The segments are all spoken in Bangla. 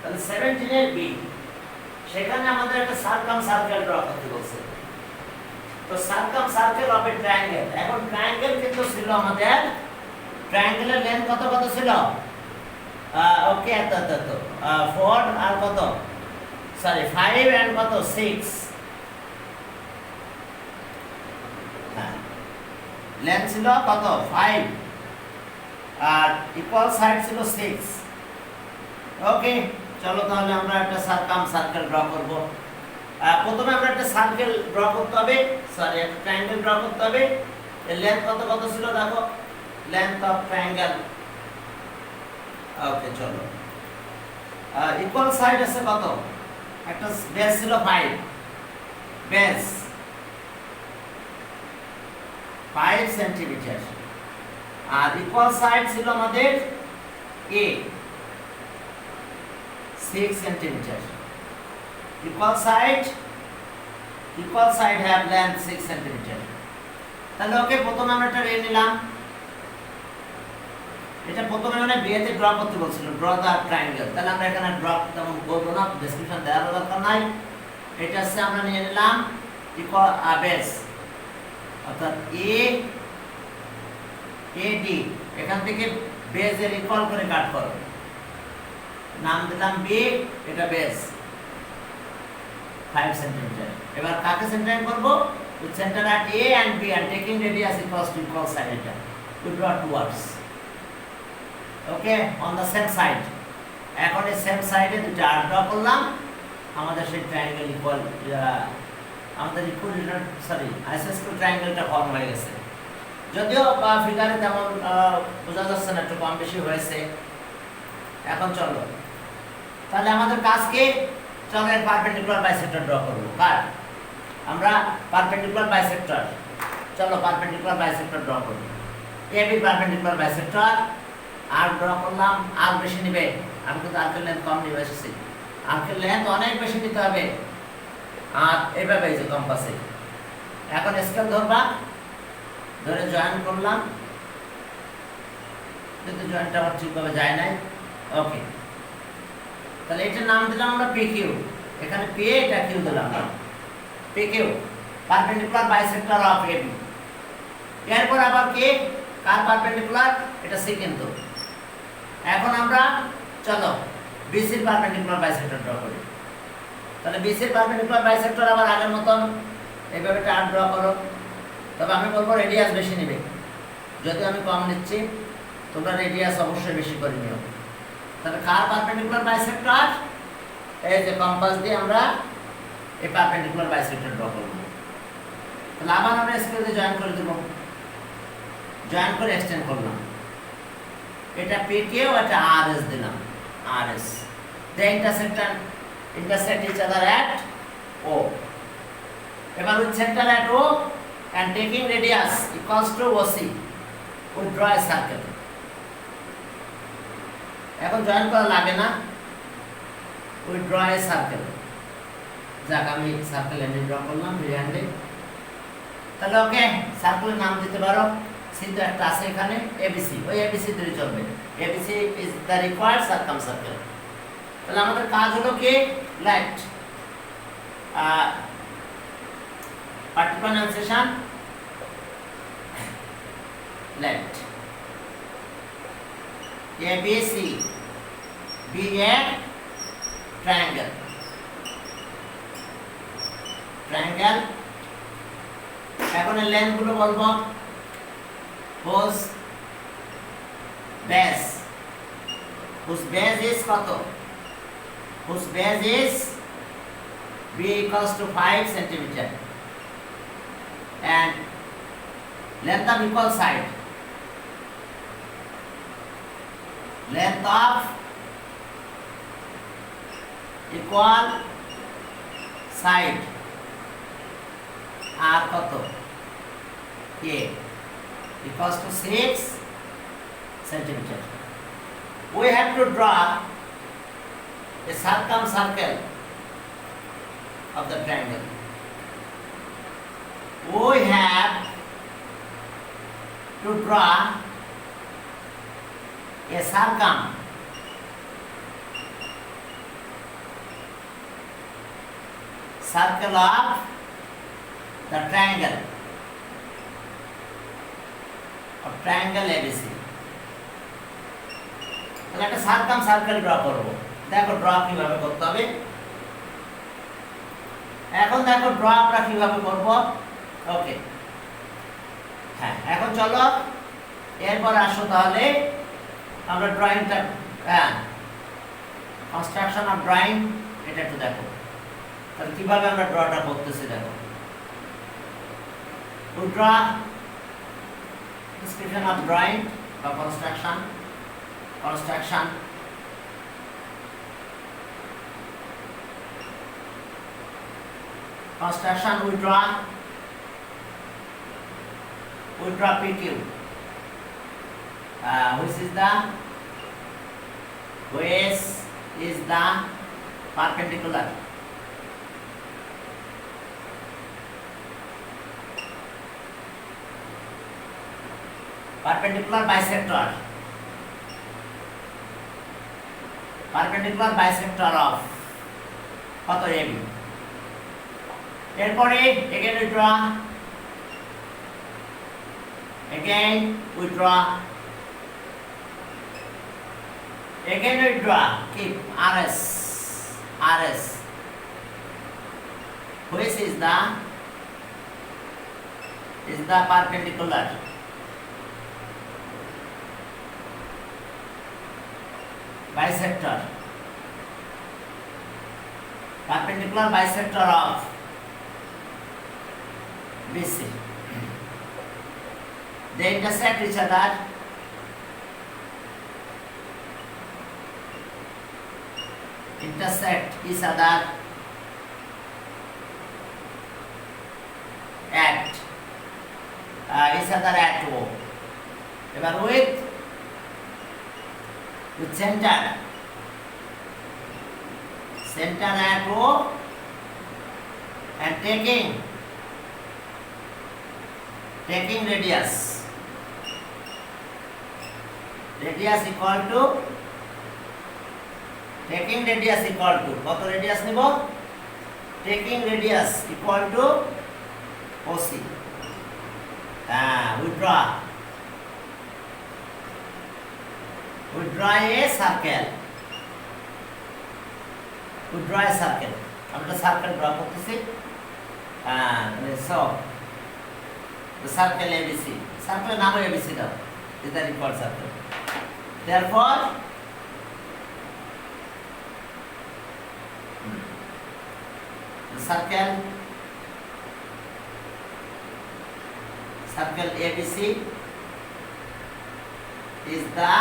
তাহলে 17 এর বি সেখানে আমাদের একটা সার্কাম সার্কেল ড্র করতে বলছে। তো circum circle of a triangle, এখন ট্রায়াঙ্গেল কিন্তু ছিল আমাদের, ট্রায়াঙ্গেলের লেন্থ কত কত ছিল? ওকে তো 4 আর কত, সরি 5 এন্ড কত 6, হ্যাঁ লেন্থ ছিল কত 5 আর ইকুয়াল সাইড ছিল 6। ওকে, চলো তাহলে আমরা একটা সার্কাম সার্কেল ড্র করব। প্রথমে আমরা একটা সার্কেল ড্র করতে হবে, সরি একটা ট্রায়াঙ্গেল ড্র করতে হবে। এর লেন্থ কত কত ছিল দেখো, লেন্থ অফ ট্রায়াঙ্গেল, ওকে চলো ইকুয়াল সাইড আছে কত, একটা বেস ছিল 5, বেস 5 সেন্টিমিটার, আর ইকুয়াল সাইড ছিল আমাদের a 6 centimetre, equal side have length 6 centimetre. তাহলে ওকে প্রথমে আমরা একটা রে নিলাম, এটা প্রথমে মানে বিয়েতে ড্র করতে বলছিল, ড্র দা ট্রায়াঙ্গেল। তাহলে আমরা এখানে ড্র তেমন করবো না, ডেসক্রিপশন দেওয়ার দরকার নাই। এটা হচ্ছে আমরা নিয়ে নিলাম ইকুয়াল বেস, অর্থাৎ AD, এখান থেকে বেসের ইকুয়াল করে কাট করো, নাম দিলাম বি, এটা বেস 5 সেন্টিমিটার। এবার কাকে সেন্টারিং করব, with center at A and B and taking radius equals to equal side, এটা we draw towards, okay, on the same side। এখন এই সেম সাইডে দুটো আর ড্র করলাম, আমাদের সেই ট্রায়াঙ্গেল ইকুয়াল, আমাদের ইকুয়াল সরি আইসোসেলেস ট্রায়াঙ্গেলটা ফর্ম হয়ে গেছে। যদিও ফিগারে তেমন বোঝা যাচ্ছে না, একটু কম বেশি হয়েছে। এখন চলো তাহলে আমাদের কাজকে, চলো এর পারপেন্ডিকুলার বাইসেক্টর ড্র করব। কার আমরা পারপেন্ডিকুলার বাইসেক্টর, চলো পারপেন্ডিকুলার বাইসেক্টর ড্র করব। এবি পারপেন্ডিকুলার বাইসেক্টর আর ড্র করলাম, আর বেশি নেবে, আমি কিন্তু আর্কের লেন্থ কম নিয়ে এসেছি, আর্কের লেন্থ অনেক বেশি নিতে হবে। আর এইভাবে এই যে কম্পাসে এখন স্কেল ধরবা, ধরে জয়েন করলাম, কিন্তু জয়েন্টটা আমার ঠিকভাবে যায় নাই। ওকে, তাহলে এটার নাম দিলাম আমরা PQ, এখানে P এটা Q দিলাম, PQ perpendicular bisector of AB। এরপর আবার কে, কার পারপেন্ডিকুলার, এটা C কিন্তু। এখন আমরা চলো BC এর পারপেন্ডিকুলার বাইসেক্টর ড্র করি। তাহলে BC এর পারপেন্ডিকুলার বাইসেক্টর আবার আগের মতন এইভাবে টান ড্র করো, তবে আমি বলবো রেডিয়াস বেশি নেবে, যদি আমি কম নিচ্ছি তোমরা রেডিয়াস অবশ্যই বেশি করে নিও। তাহলে কার পারপেন্ডিকুলার বাইসেক্টর, এই যে কম্পাস দিয়ে আমরা এই পারপেন্ডিকুলার বাইসেক্টর ড্র করব। তাহলে আবার আমরা স্কেল দিয়ে জয়েন করে দেব, জয়েন করে এক্সটেন্ড করলাম, এটা PQ এটা RS দিলাম, RS they intersect each other at O। এবার with center at O and taking radius equals to OC we draw a circle। এখন জয়েন করা লাগে না, উই ড্র এ সার্কেল, যাক আমি সার্কেল এনে ড্র করলাম ফ্রি হ্যান্ডে। তাহলে ওকে, সার্কেলের নাম দিতে পারো, সিদ্ধ একটা আছে এখানে ABC, ওই ABC ধরে চলবে, ABC is the required circumcircle. তাহলে আমাদের কাজ হলো কি, let particular pronunciation, let ABC be a triangle, triangle। এখন এর লেন্থ গুলো বলবো, whose base is কত, whose base is B equals to 5 centimeter and length of equal side, length of equal side আর কত, A equals to 6 centimeter। We have to draw a circumcircle of the triangle। We have to draw a circle of the triangle ABC. তাহলে একটা সার্কাম সার্কেল ড্র করব। দেখো ড্র কিভাবে করতে হবে। এখন দেখো ড্র আমরা কিভাবে করব। ওকে, হ্যাঁ, এখন চলো এরপর আসো তাহলে আমরা ড্রয়িংটা, হ্যাঁ, কনস্ট্রাকশন অফ ড্রয়িং এটা একটু দেখো। তাহলে কিভাবে আমরা ড্রটা করতেছি দেখো। To draw description of drawing or construction we draw PQ, which is the perpendicular bisector of কত AB। এরপরে again we draw keep RS, which is the perpendicular bisector of BC. They intersect each other at O. এবার with center at O and taking radius equal to কত রেডিয়াস নিব, taking radius equal to OC. We draw a circle. আমরা সার্কেল ড্র করতেছি। So the circle ABC, সার্কেলের নাম ABC দাও, is the required circle. Therefore the circle ABC is the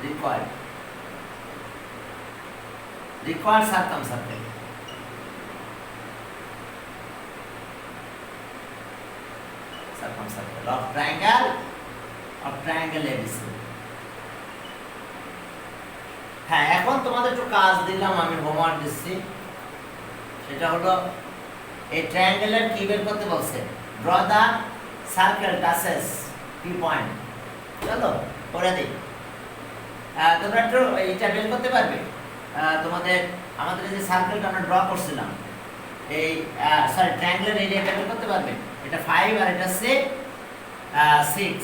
required circumcircle. Of triangle ABC. হ্যাঁ, এখন তোমাদের একটু কাজ দিলাম, আমি হোমওয়ার্ক দিচ্ছি। সেটা হলো এই ট্রায়াঙ্গেলের কি বের করতে বলছে, ড্র দা সার্কেল টাচেস কি পয়েন্ট। চলো করে দিই। তোমরা একটু এইটা বের করতে পারবে। আমাদের যে সার্কেলটা আমরা ড্র করছিলাম, এই ট্রায়াঙ্গেলের এরিয়াটা বের করতে পারবে। এটা 5 আর এটা 6,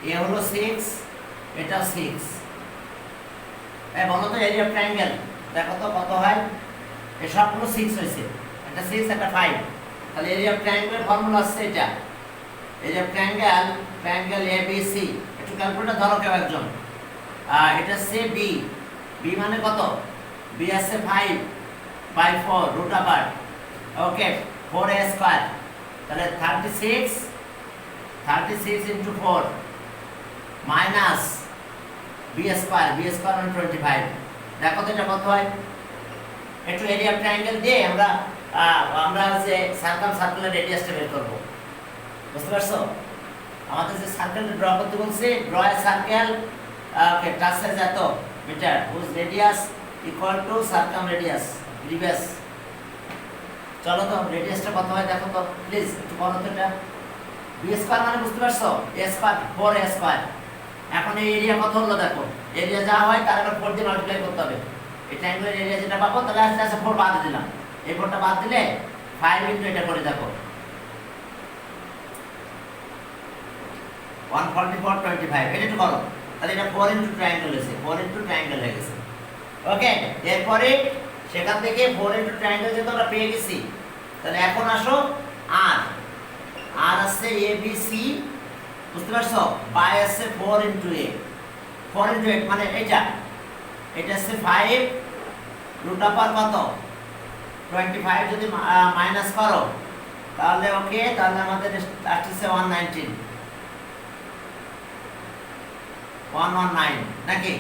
এ হলো 6, এটা 6। বলো তো এরিয়া অফ ট্রায়াঙ্গেল দেখো তো কত হয়। এই সবগুলো 6 হয়েছে, এটা 6 এটা 5। তাহলে এরিয়া অফ ট্রায়াঙ্গেলের ফর্মুলা হচ্ছে এটা, এরিয়া অফ ট্রায়াঙ্গেল ABC। একটু ক্যালকুলেটর ধরো কেউ একজন। এটা হচ্ছে বি মানে কত, বি আছে 5/4 রুট ওভার, ওকে, 4a স্কয়ার। তাহলে 36 ইনটু 4 মাইনাস বি স্কয়ার মানে 25। দেখো তো এটা কত হয়। একটু এরিয়া অফ ট্রায়াঙ্গেল দিয়ে আমরা যে সার্কেলের রেডিয়াসটা বের করব। বুঝতে পারছো? আমাদের যে সার্কেলটা ড্র করতে বলছে, draw a circle okay touches এত মিটার whose radius equal to circumradius reverse. চলো তো রেডিয়াসটা কত হয় দেখো তো প্লিজ, একটু বলো তো এটা। বি স্কয়ার মানে বুঝতে পারছো, a স্কয়ার 4a স্কয়ার। এখন এই এরিয়া কত হলো দেখো, এরিয়া যা হয় তার আবার 4 দিয়ে মাল্টিপ্লাই করতে হবে। এই ট্রায়াঙ্গেলের এরিয়া যেটা পাবো তাহলে আস্তে আস্তে 4 বাদ দিলাম, এই 4টা বাদ দিলে 5 ইনটু এটা করে দেখো 144 25 এটা একটু করো তাহলে এটা 4 ইনটু ট্রায়াঙ্গেল হয়েছে 4 ইনটু ট্রায়াঙ্গেল হয়ে গেছে ওকে এরপরে সেখান থেকে 4 ইনটু ট্রায়াঙ্গেল যেহেতু আমরা পেয়ে গেছি তাহলে এখন আসো আর আছে এ বি সি বুঝতে পারছো বাই আছে 4 ইনটু এ 4 ইনটু 8 মানে এটা আছে 5 রুট আপার কত 25 যদি মাইনাস করো তাহলে ওকে তাহলে আমাদের আসছে 119 নাকি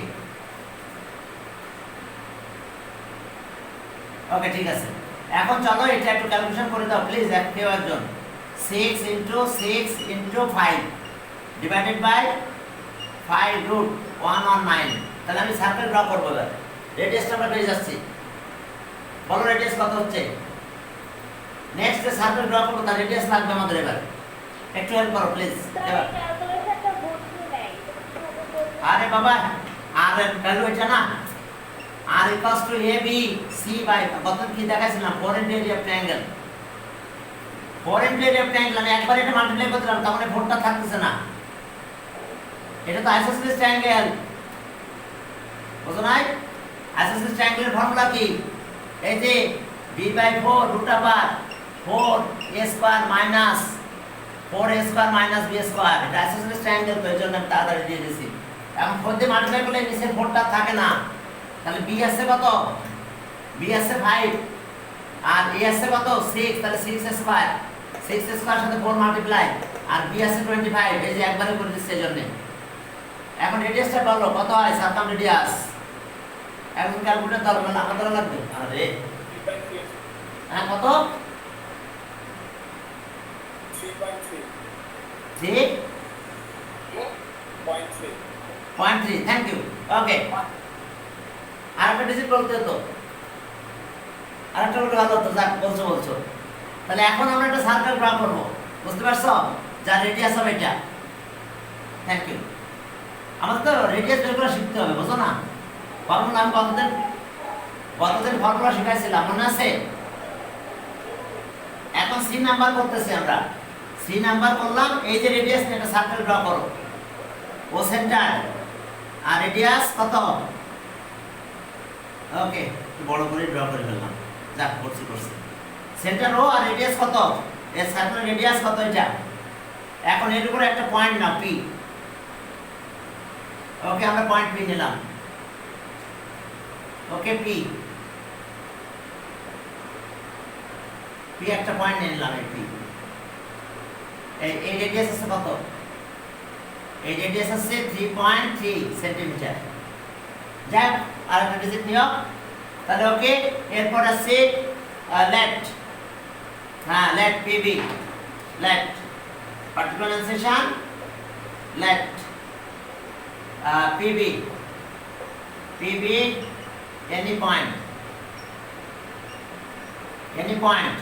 ওকে ঠিক আছে এখন চলো এটা একটু ক্যালকুলেশন করে দাও প্লিজ কেউ একজন 6 into 6 into 5 divided by 5 root 119 তাহলে আমি সার্কেল ড্র করব এবার রেডিয়াসটা আমরা পেয়ে যাচ্ছি বলো রেডিয়াস কত হচ্ছে নেক্সট সার্কেল ড্র করব তার রেডিয়াস লাগবে আমাদের এবার একটু হেল্প করো প্লিজ এবার আরে বাবা আর এর ভ্যালু এটা না r equals to ab c by কত কি দেখাইছিলাম 4 into area of triangle 4 into area of triangle আমি একবার এটা মাল্টিপ্লাই করলাম তার মানে 4টা থাকতেছে না এটা তো আইসোসেলেস ট্রায়াঙ্গেল বুঝো নাই আইসোসেলেস ট্রায়াঙ্গেলের ফর্মুলা কি এই যে b by 4 root over 4 a square minus 4a square minus b square এটা আইসোসেলেস ট্রায়াঙ্গেল তো এজন্য আমি তাড়াতাড়ি দিয়ে দিয়েছি এখন 4 দিয়ে মাল্টিপ্লাই করলে নিচে 4টা থাকে না তাহলে b আছে কত b আছে 5 আর a আছে কত 6 তাহলে 6 স্কয়ার 6 স্কয়ার সাথে 4 মাল্টিপ্লাই আর b আছে 25 এই যে একবারে করে দিচ্ছি এজন্য এখন রেডিয়াসটা বলো কত হয় সারকাম রেডিয়াস এখন ক্যালকুলেটর দরকার না আমাদের লাগবে আরে হ্যাঁ কত 3.3 থ্যাংক ইউ ওকে আরেকটা ডিজিট বলতে তো আরেকটা বলতে ভালো হতো যাক বলছো তাহলে এখন আমরা একটা সার্কেল ড্র করব বুঝতে পারছো যার রেডিয়াস হবে এটা থ্যাংক ইউ আমাদের তো রেডিয়াস বের করে শিখতে হবে বুঝো না ফর্মুলা আমি কতদিন ফর্মুলা শিখাইছিলাম মনে আছে এখন সি নাম্বার করতেছি আমরা সি নাম্বার করলাম এই যে রেডিয়াস এটা সার্কেল ড্র করো ও সেন্টার আর রেডিয়াস কত ওকে বড় করে ড্র করে ফেললাম যাক করছি সেন্টার ও আর রেডিয়াস কত এর সার্কেলের রেডিয়াস কত এটা এখন এর উপরে একটা পয়েন্ট নাও পি ওকে আমরা পয়েন্ট পি নিলাম ওকে পি একটা পয়েন্ট নিলাম এই পি এই রেডিয়াস আছে কত এই রেডিয়াস আছে 3.3 সেন্টিমিটার যাক আর একটা ডিজিট নিও তাহলে ওকে এরপর আছে লেফট হ্যাঁ left PB left particularization left PB any point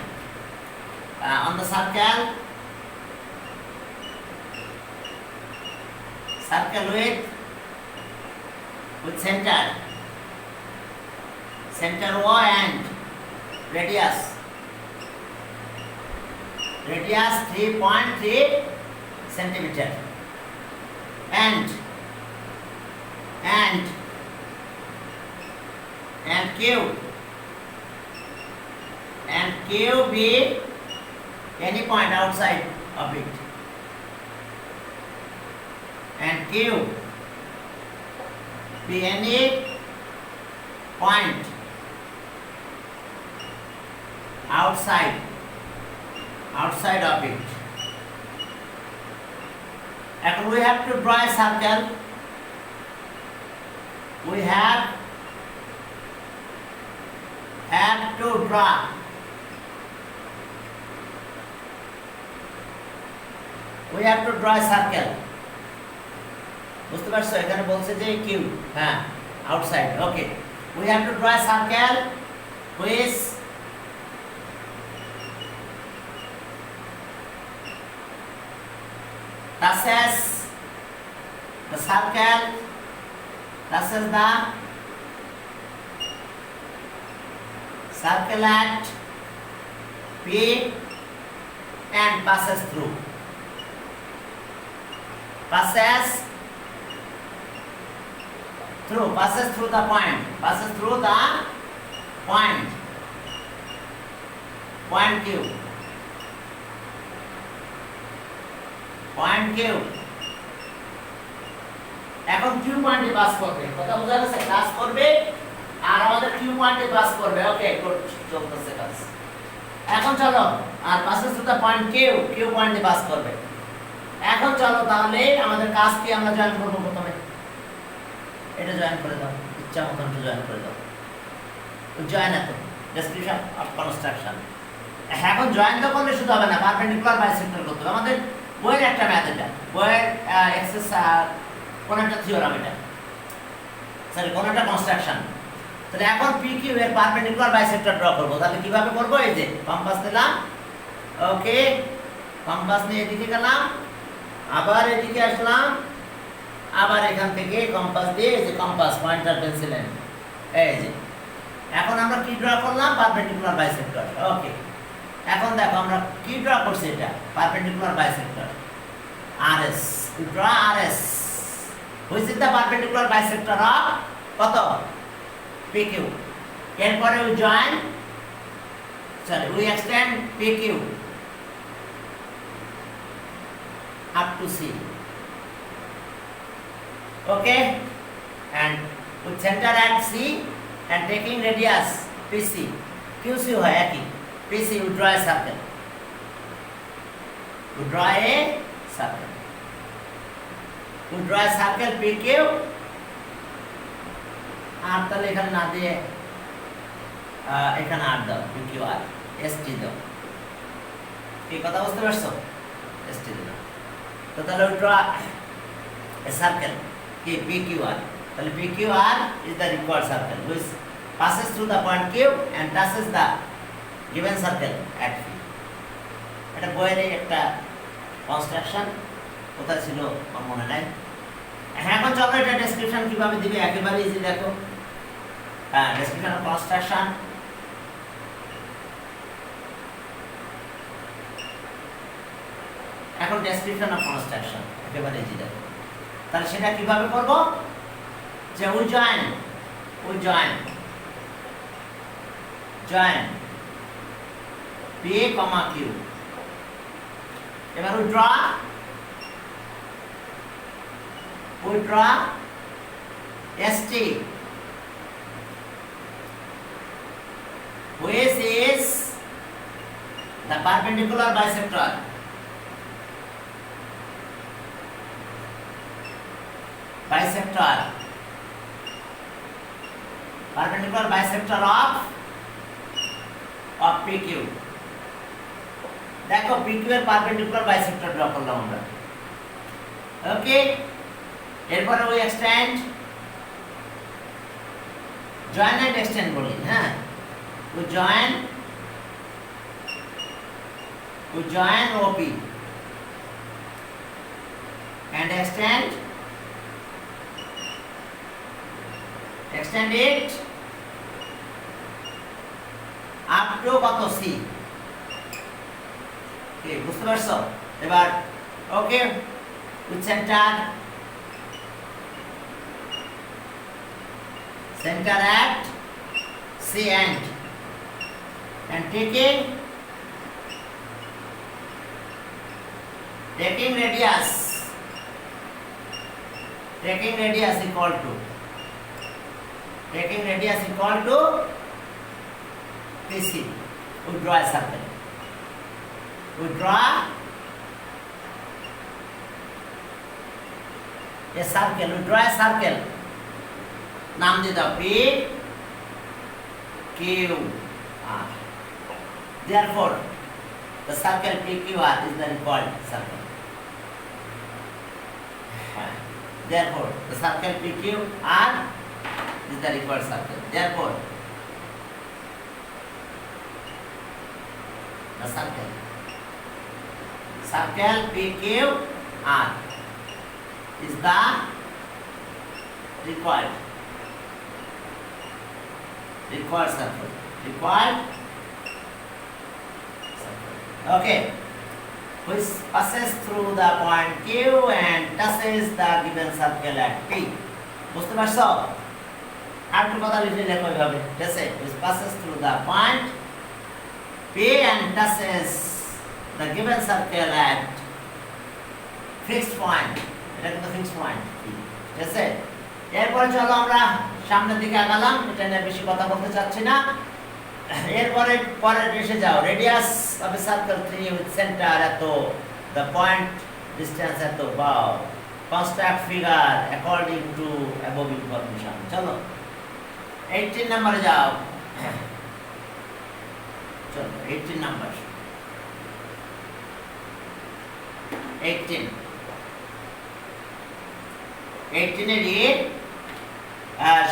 on the circle with center O and radius 3.3 centimeter and Q be any point outside of it and Q be any point outside of it. And we have to draw a circle. We have to draw a circle. বুঝতে পারছো এখানে বলছে যে কিউ হ্যাঁ outside okay we have to draw a circle which touches the circle at P and passes through. Passes through the point. Passes through the point. Point Q. Point Q. এখন কিউ পয়েন্টে পাস করবে, কথা বোঝা গেছে? ক্লাস করবে আর আমাদের কিউ পয়েন্টে পাস করবে। ওকে, গুড, চলতেছে কাজ। এখন চলো, আর passes through the point Q পয়েন্টে পাস করবে। এখন চলো তাহলে আমাদের কাজ কি আমরা জয়েন করব। প্রথমে এটা জয়েন করে দাও, ইচ্ছা মতন জয়েন করে দাও। জয়েন এত ডেসক্রিপশন অফ কনস্ট্রাকশন। এখন জয়েন তো করলে শুধু হবে না, পারপেন্ডিকুলার বাইসেক্টর করতে হবে। আমাদের বইয়ের একটা ম্যাথ, এটা বইয়ের এক্সারসাইজ, কোন একটা থিওরাম, এটা সরি কোন একটা কনস্ট্রাকশন। তাহলে এখন পি কিউ এর পারপেন্ডিকুলার বাইসেক্টর ড্র করব। তাহলে কিভাবে করব? এই যে কম্পাস নিলাম, ওকে, কম্পাস নিয়ে এদিকে গেলাম, আবার এদিকে আসলাম, আবার এখান থেকে কম্পাস দিয়ে এই যে কম্পাস পয়েন্টার পেন্সিল এনে এই যে এখন আমরা কি ড্র করলাম? Perpendicular bisector. ওকে, এখন দেখো আমরা কি ড্র করছি? এটা perpendicular bisector RS. We draw RS which is the perpendicular bisector of কত? পিকিউ। এরপরে we join, sorry we extend PQ up to C. Okay, and with center at C and taking radius PC, QC হয় একই, PC we draw a circle. We draw a circle. We draw a circle PQ. আর তাহলে এখানে না দিয়ে এখানে আর দাও, PQ আর ST দাও। কি কথা বুঝতে পারছো? ST দাও। তো তাহলে we draw a circle কি PQR. তাহলে PQR is the required circle which passes through the point Q and touches the given circle at P. এটা বইয়ের একটা কনস্ট্রাকশন, কোথায় ছিল আমার মনে নাই। এখন চলো এটা ডেসক্রিপশন কিভাবে দিবে, একেবারে ইজি। দেখো, হ্যাঁ, ডেসক্রিপশন অফ কনস্ট্রাকশন। এখন ডেসক্রিপশন অফ কনস্ট্রাকশন একেবারে ইজি। দেখো তাহলে সেটা কিভাবে করব? যে we join P comma Q. এবার we draw ST which is the perpendicular bisector. Perpendicular bisector of PQ. দেখো PQ এর পারপেন্ডিকুলার বাইসেক্টর ড্র করলাম আমরা। ওকে, এরপরে ওই এক্সটেন্ড, জয়েন এন্ড এক্সটেন্ড বলি। হ্যাঁ, we join OP and extend it up to কত? C। ওকে, বুঝতে পারছো? এবার ওকে, with center at C and taking radius equal to PC. We draw a circle. We draw a circle. নাম দিয়ে দাও P Q R. Therefore, the circle PQR is the required circle. Therefore, the circle PQR is the required circle. Therefore, the circle PQR is the required circle. Okay, which passes through the point Q and touches the given circle at P. বুঝতে পারছো? আর একটু কথা লিখে লেখো এইভাবে, ঠিক আছে? Which passes through the point P and touches the given circle at fixed point. এটা কিন্তু fixed point, ঠিক আছে? এরপর চলো আমরা সামনের দিকে আগালাম, এটা নিয়ে বেশি কথা বলতে চাচ্ছি না। এরপরে পরে এসে যাও, radius of a circle 3 with centre এত, দ্য পয়েন্ট ডিসটেন্স এত, বাও construct figure according to above information. চলো 18 নম্বরে যাও, চলো 18 নাম্বার, 18 এর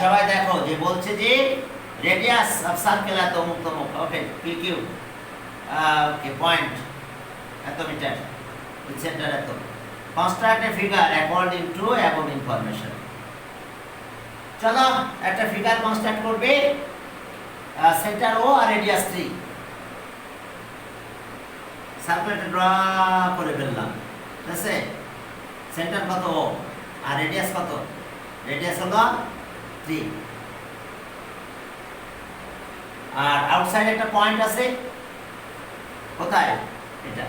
সবাই দেখো যে বলছে যে রেডিয়াস অফ সার্কেল এত অমুক তমুক, ওকে পি কিউ, ওকে পয়েন্ট এত মিটার, সেন্টার এত, construct A figure according to above information. চলো একটা ফিগার কনস্ট্রাক্ট করবে, সেন্টার ও আর রেডিয়াস 3, সার্কেলটা ড্র করে ফেললাম, ঠিক আছে? সেন্টার কত ও আর রেডিয়াস কত? রেডিয়াস হলো 3, আর আউটসাইড একটা পয়েন্ট আছে, কোথায়? এটা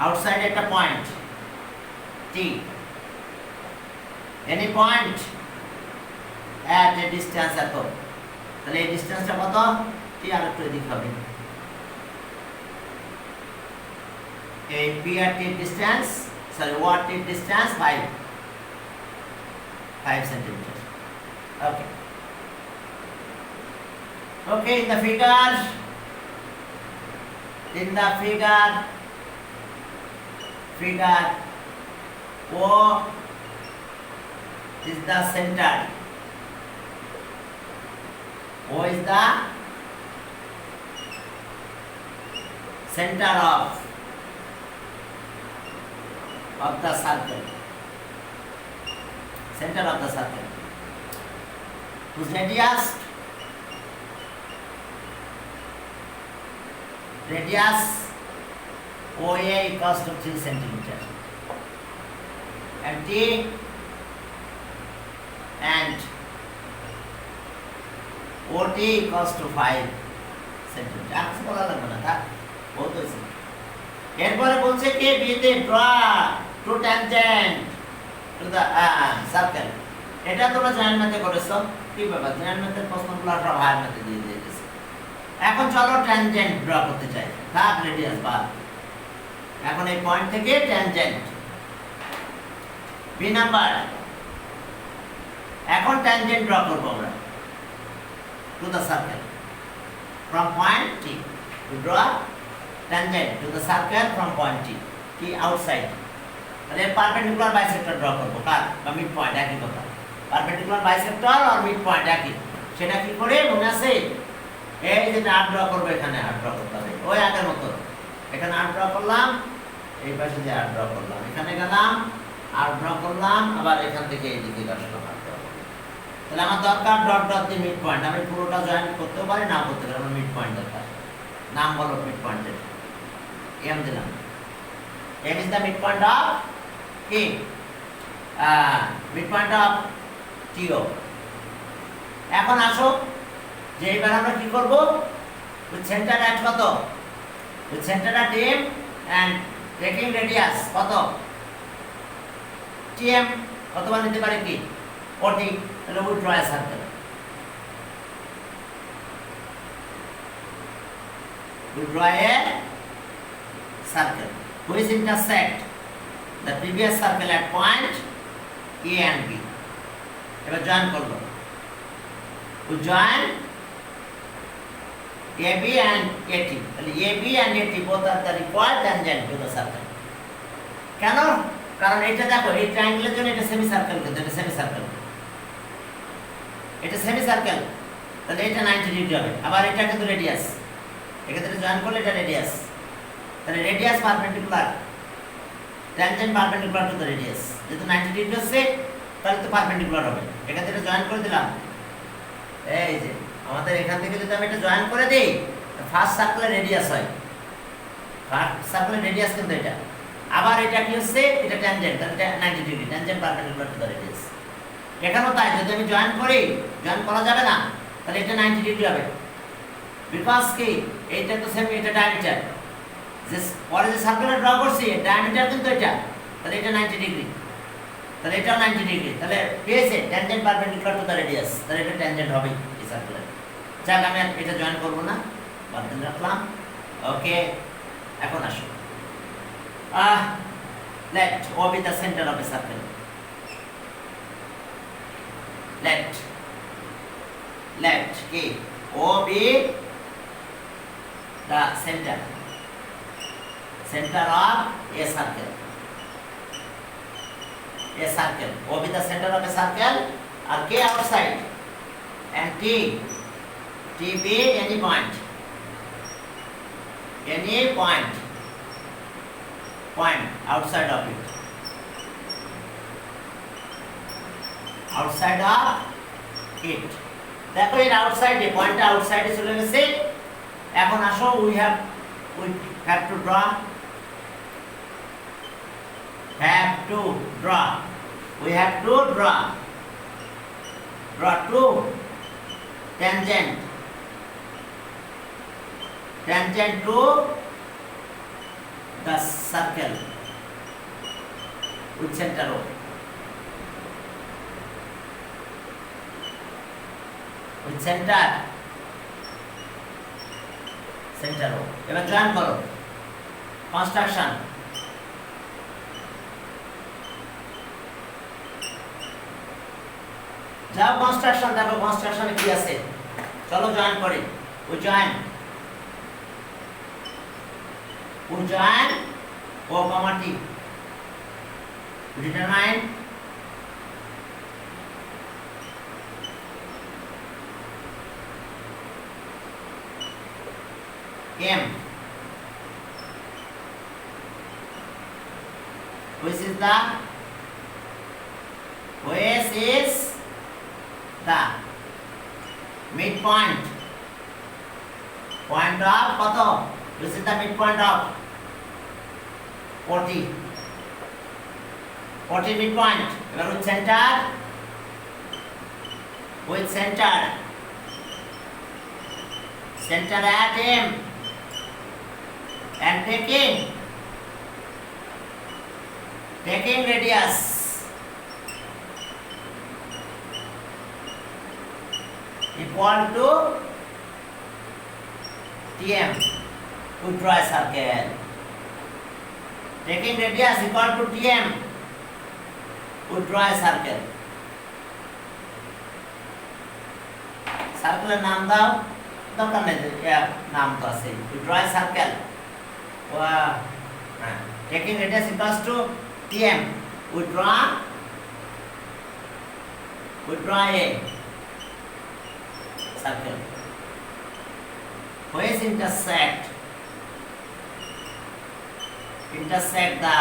আউটসাইড একটা point T, any point at a distance এত, তাহলে এই ডিসটেন্সটা কত? টি আর একটু এদিক হবে, এই P R T distance, sorry what T distance 5 centimetre. Okay, okay, in the figure O is the center, O is the center of the circle, center of the circle, whose radius OA equals to 3 centimeter, and T and OT equals to 5 centimeter. আচ্ছা বলা লাগবে না, তা বহুত হয়েছে। এরপরে বলছে কি বিতে draw two tangent to the circle. এটা তোমরা জয়েন্ট ম্যাথে করেছো, কি ব্যাপার? জয়েন্ট ম্যাথের প্রশ্নগুলো সব হায়ার ম্যাথে দিয়ে দিয়েছে। এখন চলো ট্যানজেন্ট ড্র করতে চাই, থাক রেডিয়াস বাদ। এখন এই পয়েন্ট থেকে ট্যানজেন্ট বি নাম্বার, এখন ট্যানজেন্ট ড্র করব আমরা two the circle from point T, two draw tangent to the circle from point T, T outside. তাহলে পারপেন্ডিকুলার বাইসেক্টর ড্র করব, কার? বা মিড পয়েন্ট, একই কথা। পারপেন্ডিকুলার বাইসেক্টর আর মিড পয়েন্ট একই। সেটা কি করে মনে আছে? এই যে আর্ট ড্র করবো, এখানে আর্ট ড্র করতে হবে ওই আগের মতো। এখানে আর্ট ড্র করলাম, এই পাশে যে আর্ট ড্র করলাম, এখানে গেলাম আর্ট ড্র করলাম, আবার এখান থেকে এইদিকে আসলাম আর্ট ড্র করলাম। তাহলে আমার দরকার ডট ডট দিয়ে মিড পয়েন্ট। আমি পুরোটা জয়েন করতেও পারি, না করতে পারি, আমার মিড পয়েন্ট দরকার। নাম বলো মিড পয়েন্টের, এম দিলাম। M is the mid point of কি? Mid point of TO. এখন আসো যে এবার আমরা কি করব? উইথ সেন্টার অ্যাট কত? With center at M and taking radius কত? টিএম। কতবার নিতে পারে কি? ওটি। তাহলে with draw a circle, with draw a circle which intersect the previous circle at point A and B. এবার জয়েন করব, we join AB and AT. তাহলে AB and AT both are the required tangent to the circle. কেন? কারণ এটা দেখো, এই ট্রায়াঙ্গেলের জন্য এটা সেমি সার্কেল, কিন্তু এটা সেমি সার্কেল, এটা সেমি সার্কেল, তাহলে এটা 90 ডিগ্রি হবে। আবার এটা কিন্তু রেডিয়াস, এক্ষেত্রে জয়েন করলে এটা রেডিয়াস, তাহলে radius perpendicular, tangent perpendicular to the radius. যেহেতু 90 ডিগ্রি হচ্ছে, তাহলে তো পারপেন্ডিকুলার হবে। এক্ষেত্রে জয়েন করে দিলাম, এই যে আমাদের এখান থেকে যদি আমি এটা জয়েন করে দিই, ফার্স্ট সার্কেলের রেডিয়াস হয় সার্কেলের রেডিয়াস কিন্তু এটা। আবার এটা কি হচ্ছে, এটা ট্যানজেন্ট, তাহলে এটা 90 degree, tangent perpendicular to the radius. এখানেও তাই, যদি আমি জয়েন করি, জয়েন করা যাবে না, তাহলে এটা 90 ডিগ্রি হবে। বিকজ কি এইটা তো সেম, এটা ডায়ামিটার, যে পরে যে সার্কেলটা ড্র করছি ডায়ামিটার কিন্তু এটা, তাহলে এটা 90 ডিগ্রি, তাহলে এটাও 90 ডিগ্রি, তাহলে পেয়েছে tangent perpendicular to the radius, তাহলে এটা ট্যানজেন্ট হবে এই সার্কেলের। যাক আমি আর এটা জয়েন করব না, বাদ দিয়ে রাখলাম। ওকে, এখন আসো, let O be the center of a circle. Let okay, O be the center of a circle. O be the center of a circle, or K outside, and T be any point outside of it, দেখো এর আউটসাইডে, পয়েন্টটা আউটসাইডে চলে গেছে। এখন আসো, we have to draw two tangent to the circle with center O. With center O. এবার জয়েন করো, কনস্ট্রাকশন। যাও কনস্ট্রাকশন, দেখো কনস্ট্রাকশনে কি আছে, চলো জয়েন করি। we join O comma T, determine M, which is the midpoint of কত, which is the midpoint of 40 midpoint. এবার with center at M, and taking radius equal to Tm to draw a circle. Taking radius equal to Tm to draw a circle. সার্কেলের নাম দাও, দরকার নেই, নাম তো আছে। to draw a circle, taking radius equals to Tm, we draw a circle which intersect the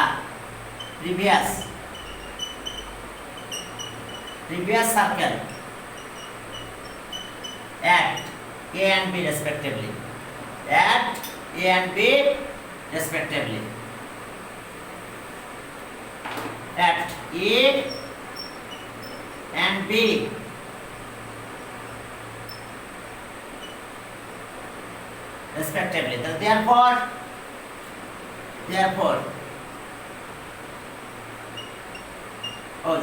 previous circle at A and B respectively. At A and B respectively. At A and B respectively. Therefore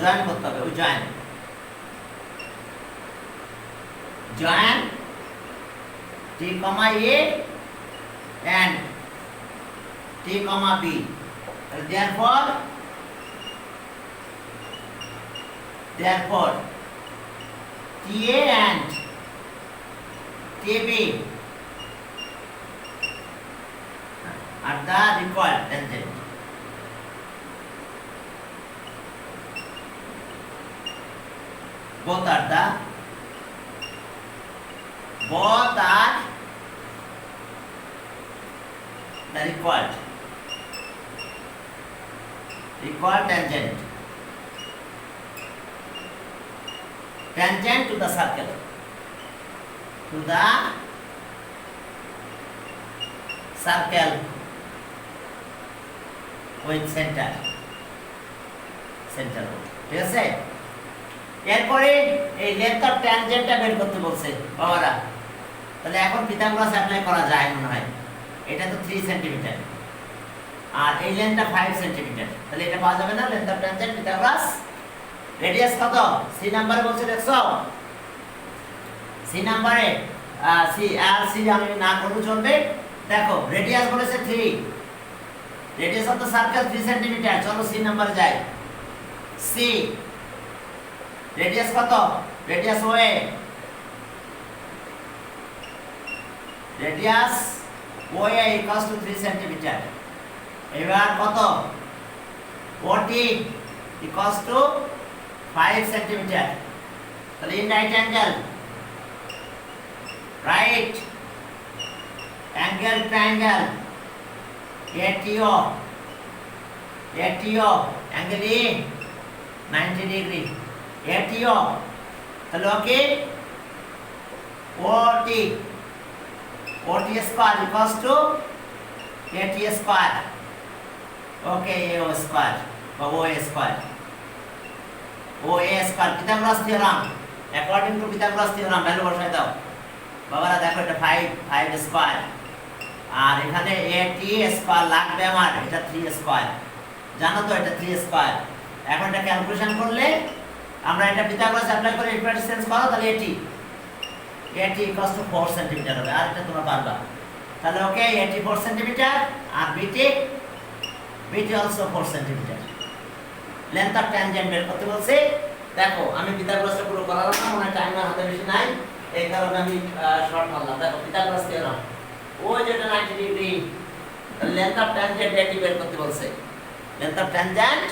join করতে হবে, join T comma A and T comma B. Therefore TA and TB are the required tangent. Both are the required tangent to the circle, with centre, ঠিক আছে। এরপরে এই লেন্থ অফ ট্যানজেন্টটা বের করতে বলছে বাবারা। তাহলে এখন পিথাগোরাস অ্যাপ্লাই করা যায় মনে হয়। এটা তো 3 সেন্টিমিটার আর এই লেন্থটা 5 সেন্টিমিটার, তাহলে এটা পাওয়া যাবে না length of tangent Pythagoras. Radius কত? সি নাম্বারে বলছে, দেখছো সি নাম্বারে, সি আর সি আমি না করলে চলবে। দেখো রেডিয়াস বলেছে 3, radius of the circle 3 centimetre. চলো সি নাম্বারে যাই। সি রেডিয়াস কত? Radius way, radius way equals to 3 centimetre. এবার কত? ওটি ইকুয়ালস টু 5 সেন্টিমিটার। তাহলে in right angle, right angle triangle ATO, ATO angle E 90 degree ATO। তাহলে ওকে OT, OT square equals to AT square. Okay AO square বা OA square, OA square Pythagoras theorem, according to Pythagoras theorem value বসাই দাও বাবারা। দেখো এটা 5 স্কয়ার আর এখানে AT স্কয়ার লাগবে আমার, এটা 3 স্কয়ার, জানো তো এটা 3 স্কয়ার। এখন এটা ক্যালকুলেশন করলে আমরা এটা পিথাগোরাস অ্যাপ্লাই করে ইকুয়েশন চেঞ্জ করো, তাহলে AT ইকুয়ালস টু 4 সেন্টিমিটার হবে। আর এটা তোমরা পারবা। তাহলে ওকে AT 4 সেন্টিমিটার আর BT also 4 centimetre. Length of tangent বের করতে বলছে। দেখো আমি পিথাগোরাসটা পুরো করালাম না, মনে টাইম হাতে বেশি নাই, এই কারণে আমি শর্ট মারলাম। দেখো পিথাগোরাস থিওরাম, ওই যেটা 90 degree, length of tangent AT বের করতে বলছে। Length of tangent